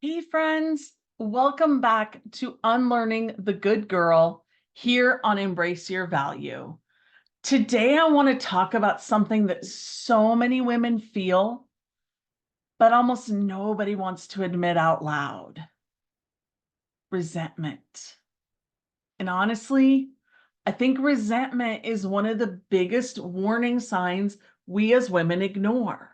Hey, friends, welcome back to Unlearning the Good Girl here on Embrace Your Value. Today, I want to talk about something that so many women feel, but almost nobody wants to admit out loud: resentment. And honestly, I think resentment is one of the biggest warning signs we as women ignore.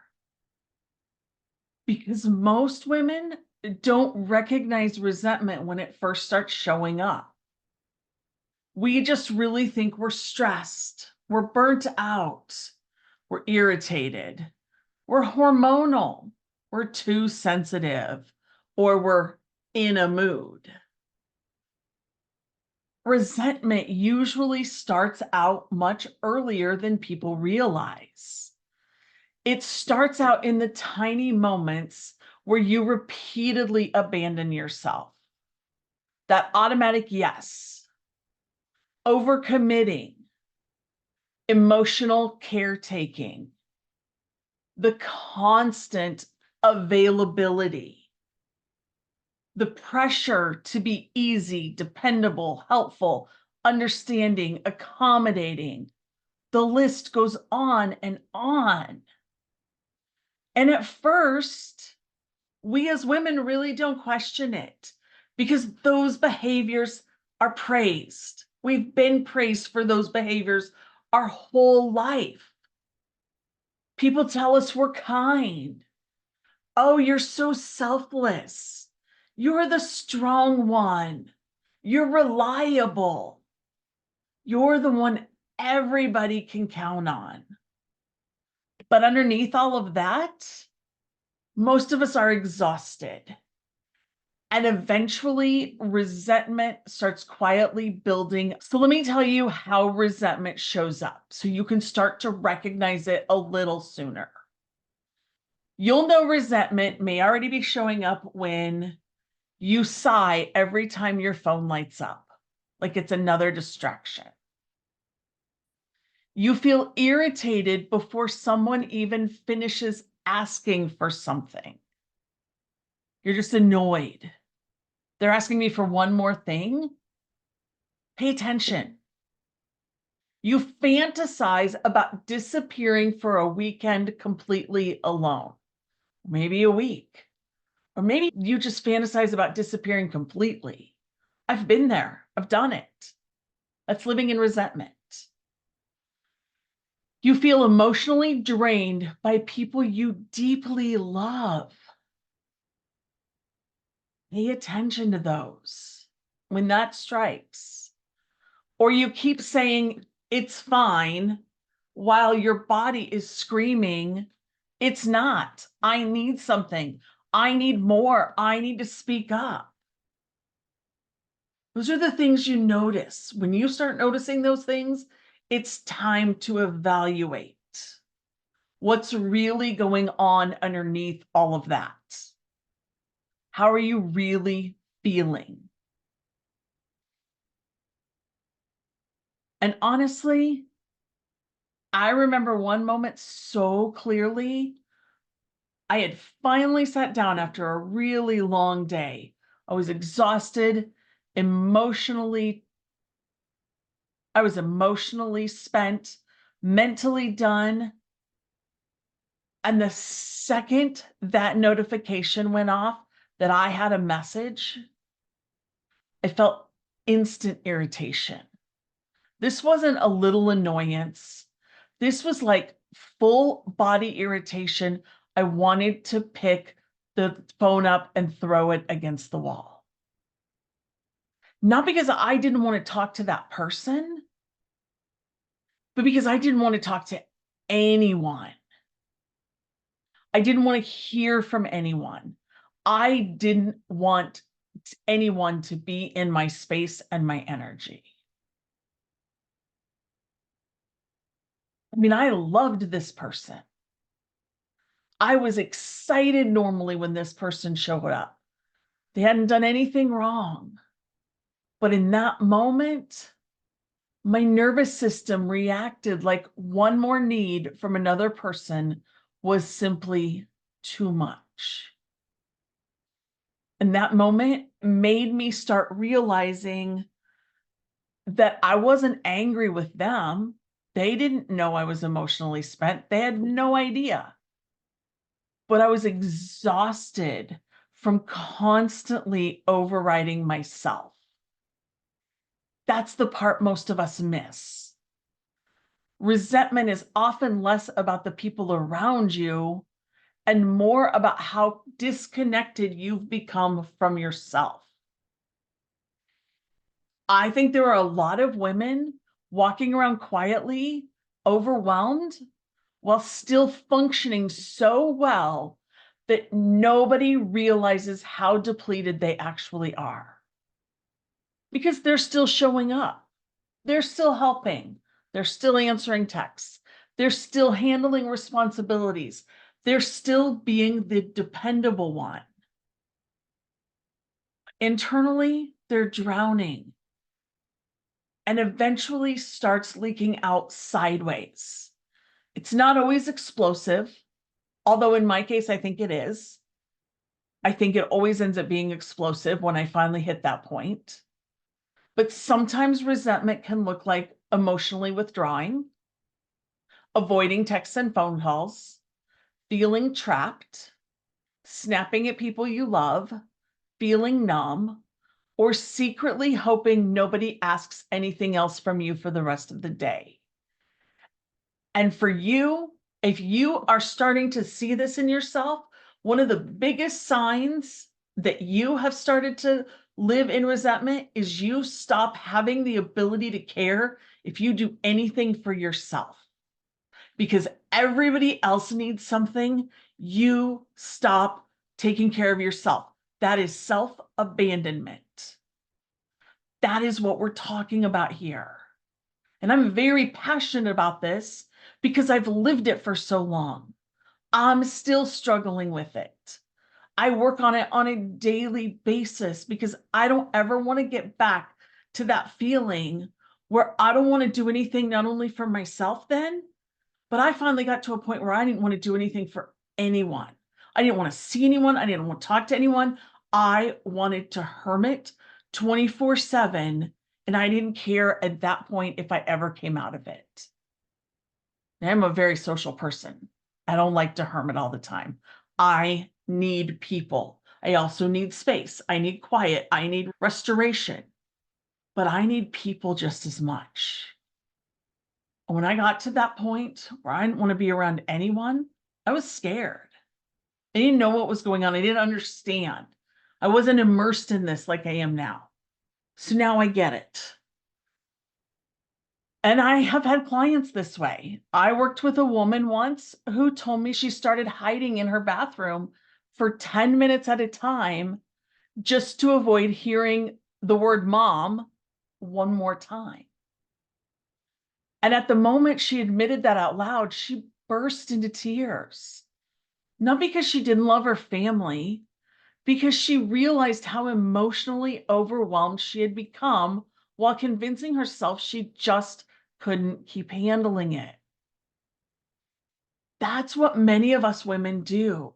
Because most women don't recognize resentment when it first starts showing up. We just really think we're stressed, we're burnt out, we're irritated, we're hormonal, we're too sensitive, or we're in a mood. Resentment usually starts out much earlier than people realize. It starts out in the tiny moments where you repeatedly abandon yourself. That automatic yes, overcommitting, emotional caretaking, the constant availability, the pressure to be easy, dependable, helpful, understanding, accommodating. The list goes on and on. And at first, we as women really don't question it because those behaviors are praised. We've been praised for those behaviors our whole life. People tell us we're kind. Oh, you're so selfless. You're the strong one. You're reliable. You're the one everybody can count on. But underneath all of that, most of us are exhausted. And eventually, resentment starts quietly building. So, let me tell you how resentment shows up so you can start to recognize it a little sooner. You'll know resentment may already be showing up when you sigh every time your phone lights up, like it's another distraction. You feel irritated before someone even finishes asking for something. You're just annoyed. They're asking me for one more thing. Pay attention. You fantasize about disappearing for a weekend completely alone, maybe a week, or maybe you just fantasize about disappearing completely. I've been there, I've done it. That's living in resentment. You feel emotionally drained by people you deeply love. Pay attention to those when that strikes. Or you keep saying, it's fine, while your body is screaming, it's not. I need something. I need more. I need to speak up. Those are the things you notice. When you start noticing those things, it's time to evaluate what's really going on underneath all of that. How are you really feeling? And honestly, I remember one moment so clearly. I had finally sat down after a really long day. I was exhausted, emotionally, I was emotionally spent, mentally done. And the second that notification went off that I had a message, I felt instant irritation. This wasn't a little annoyance. This was like full body irritation. I wanted to pick the phone up and throw it against the wall. Not because I didn't want to talk to that person, but because I didn't want to talk to anyone. I didn't want to hear from anyone. I didn't want anyone to be in my space and my energy. I mean, I loved this person. I was excited normally when this person showed up. They hadn't done anything wrong. But in that moment, my nervous system reacted like one more need from another person was simply too much. And that moment made me start realizing that I wasn't angry with them. They didn't know I was emotionally spent. They had no idea. But I was exhausted from constantly overriding myself. That's the part most of us miss. Resentment is often less about the people around you and more about how disconnected you've become from yourself. I think there are a lot of women walking around quietly, overwhelmed, while still functioning so well that nobody realizes how depleted they actually are. Because they're still showing up, they're still helping, they're still answering texts, they're still handling responsibilities, they're still being the dependable one. Internally, they're drowning and eventually starts leaking out sideways. It's not always explosive, although in my case, I think it is. I think it always ends up being explosive when I finally hit that point. But sometimes resentment can look like emotionally withdrawing, avoiding texts and phone calls, feeling trapped, snapping at people you love, feeling numb, or secretly hoping nobody asks anything else from you for the rest of the day. And for you, if you are starting to see this in yourself, one of the biggest signs that you have started to live in resentment is you stop having the ability to care if you do anything for yourself. Because everybody else needs something, you stop taking care of yourself. That is self-abandonment. That is what we're talking about here. And I'm very passionate about this because I've lived it for so long. I'm still struggling with it. I work on it on a daily basis because I don't ever want to get back to that feeling where I don't want to do anything, not only for myself then, but I finally got to a point where I didn't want to do anything for anyone. I didn't want to see anyone. I didn't want to talk to anyone. I wanted to hermit 24/7. And I didn't care at that point if I ever came out of it. I'm a very social person. I don't like to hermit all the time. I need people. I also need space. I need quiet. I need restoration. But I need people just as much. When I got to that point where I didn't want to be around anyone, I was scared. I didn't know what was going on. I didn't understand. I wasn't immersed in this like I am now. So now I get it. And I have had clients this way. I worked with a woman once who told me she started hiding in her bathroom for 10 minutes at a time just to avoid hearing the word mom one more time. And at the moment she admitted that out loud, she burst into tears. Not because she didn't love her family, because she realized how emotionally overwhelmed she had become while convincing herself she just couldn't keep handling it. That's what many of us women do.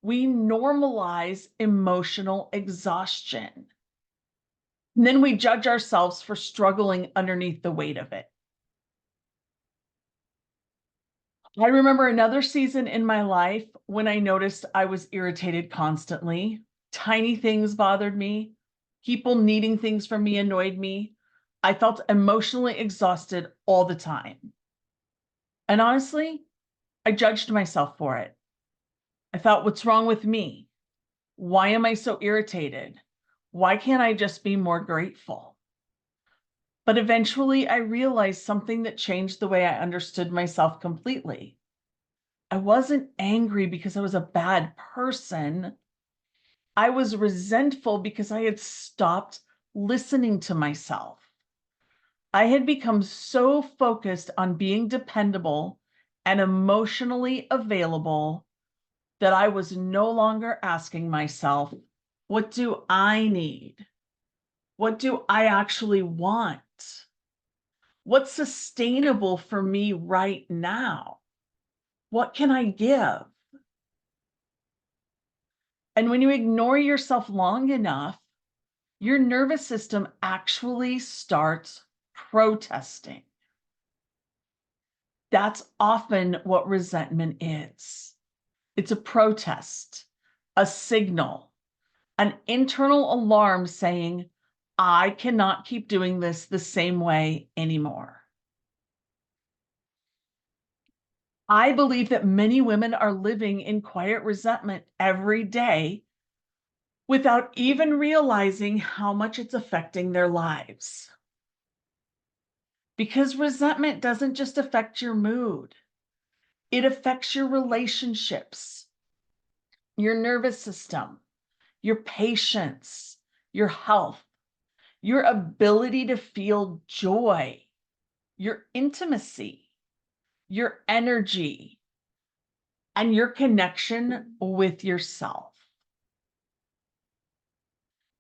We normalize emotional exhaustion. And then we judge ourselves for struggling underneath the weight of it. I remember another season in my life when I noticed I was irritated constantly. Tiny things bothered me. People needing things from me annoyed me. I felt emotionally exhausted all the time. And honestly, I judged myself for it. I thought, what's wrong with me? Why am I so irritated? Why can't I just be more grateful? But eventually I realized something that changed the way I understood myself completely. I wasn't angry because I was a bad person. I was resentful because I had stopped listening to myself. I had become so focused on being dependable and emotionally available that I was no longer asking myself, what do I need? What do I actually want? What's sustainable for me right now? What can I give? And when you ignore yourself long enough, your nervous system actually starts protesting. That's often what resentment is. It's a protest, a signal, an internal alarm saying, I cannot keep doing this the same way anymore. I believe that many women are living in quiet resentment every day without even realizing how much it's affecting their lives. Because resentment doesn't just affect your mood, it affects your relationships, your nervous system, your patience, your health, your ability to feel joy, your intimacy, your energy, and your connection with yourself.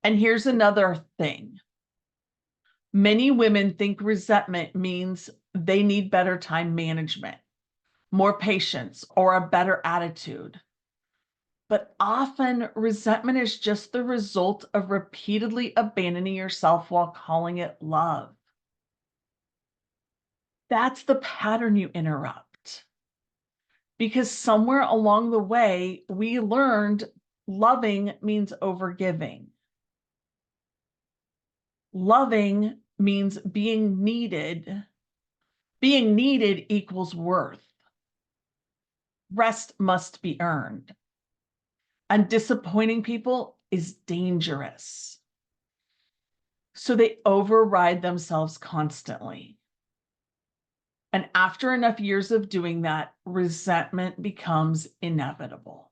And here's another thing. Many women think resentment means they need better time management, more patience, or a better attitude. But often resentment is just the result of repeatedly abandoning yourself while calling it love. That's the pattern you interrupt. Because somewhere along the way, we learned loving means overgiving. Loving means being needed. Being needed equals worth. Rest must be earned. And disappointing people is dangerous. So they override themselves constantly. And after enough years of doing that, resentment becomes inevitable.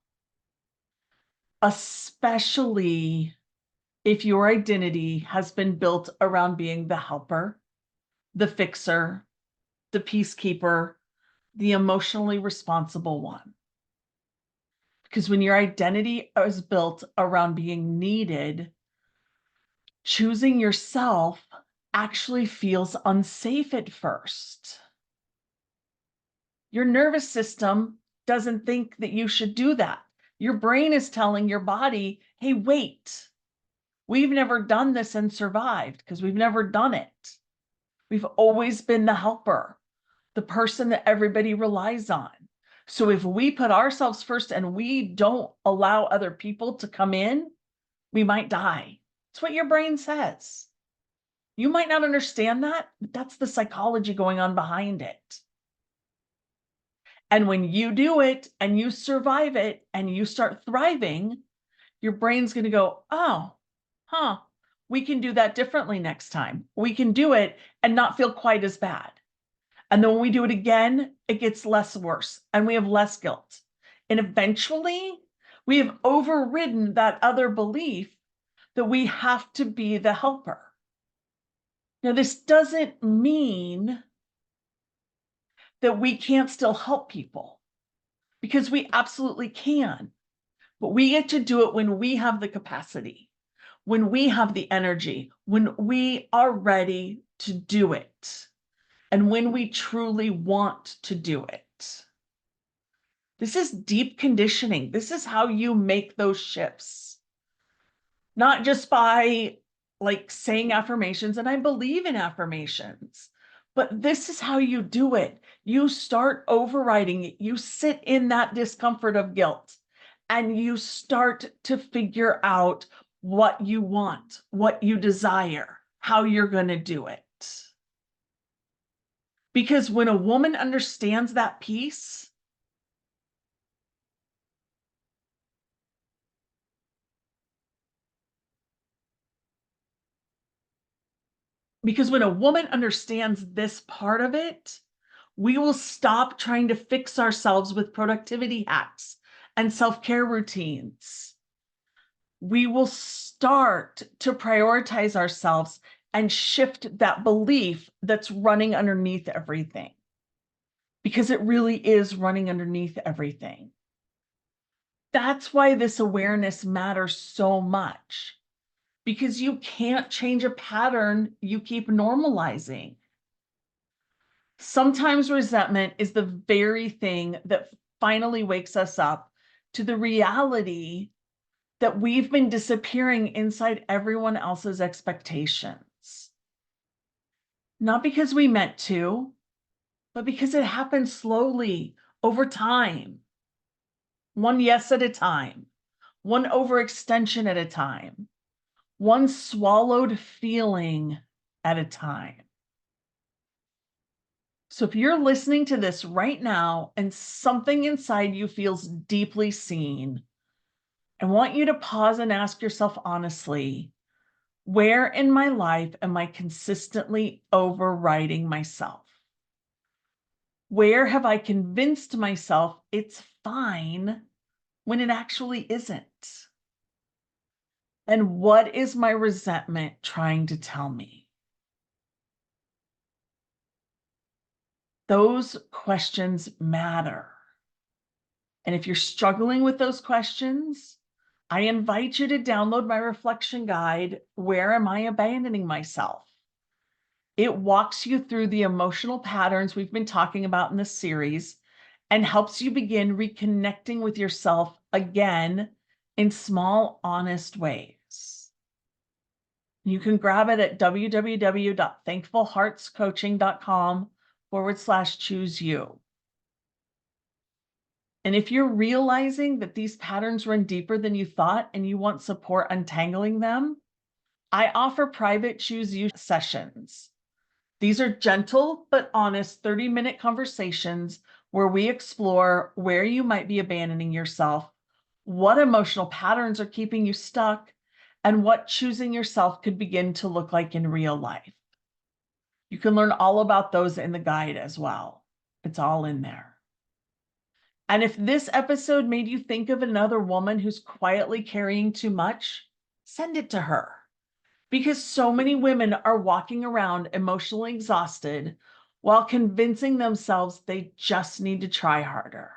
Especially if your identity has been built around being the helper, the fixer, the peacekeeper, the emotionally responsible one. Because when your identity is built around being needed, choosing yourself actually feels unsafe at first. Your nervous system doesn't think that you should do that. Your brain is telling your body, hey, wait, we've never done this and survived because we've never done it. We've always been the helper, the person that everybody relies on. So if we put ourselves first and we don't allow other people to come in, we might die. It's what your brain says. You might not understand that, but that's the psychology going on behind it. And when you do it and you survive it and you start thriving, your brain's going to go, oh, we can do that differently next time. We can do it and not feel quite as bad. And then when we do it again, it gets less worse and we have less guilt. And eventually we have overridden that other belief that we have to be the helper. Now, this doesn't mean that we can't still help people, because we absolutely can. But we get to do it when we have the capacity, when we have the energy, when we are ready to do it, and when we truly want to do it. This is deep conditioning. This is how you make those shifts. Not just by saying affirmations, and I believe in affirmations, but this is how you do it. You start overriding it. You sit in that discomfort of guilt and you start to figure out what you want, what you desire, how you're going to do it. Because when a woman understands that piece, because when a woman understands this part of it, we will stop trying to fix ourselves with productivity hacks and self-care routines. We will start to prioritize ourselves and shift that belief that's running underneath everything. Because it really is running underneath everything. That's why this awareness matters so much. Because you can't change a pattern you keep normalizing. Sometimes resentment is the very thing that finally wakes us up to the reality that we've been disappearing inside everyone else's expectations. Not because we meant to, but because it happened slowly over time. One yes at a time, one overextension at a time, one swallowed feeling at a time. So if you're listening to this right now and something inside you feels deeply seen, I want you to pause and ask yourself honestly, where in my life am I consistently overriding myself? Where have I convinced myself it's fine when it actually isn't? And what is my resentment trying to tell me? Those questions matter. And if you're struggling with those questions, I invite you to download my reflection guide, Where Am I Abandoning Myself? It walks you through the emotional patterns we've been talking about in this series and helps you begin reconnecting with yourself again in small, honest ways. You can grab it at www.thankfulheartscoaching.com/choose you. And if you're realizing that these patterns run deeper than you thought and you want support untangling them, I offer private Choose You sessions. These are gentle but honest 30-minute conversations where we explore where you might be abandoning yourself, what emotional patterns are keeping you stuck, and what choosing yourself could begin to look like in real life. You can learn all about those in the guide as well. It's all in there. And if this episode made you think of another woman who's quietly carrying too much, send it to her. Because so many women are walking around emotionally exhausted while convincing themselves they just need to try harder.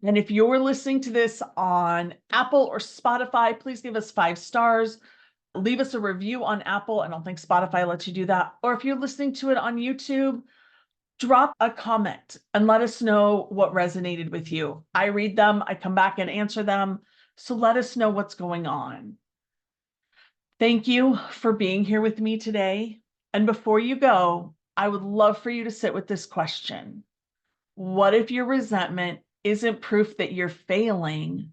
And if you're listening to this on Apple or Spotify, please give us 5 stars. Leave us a review on Apple. I don't think Spotify lets you do that. Or if you're listening to it on YouTube, drop a comment and let us know what resonated with you. I read them, I come back and answer them. So let us know what's going on. Thank you for being here with me today. And before you go, I would love for you to sit with this question. What if your resentment isn't proof that you're failing?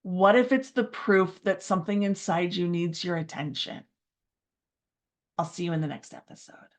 What if it's the proof that something inside you needs your attention? I'll see you in the next episode.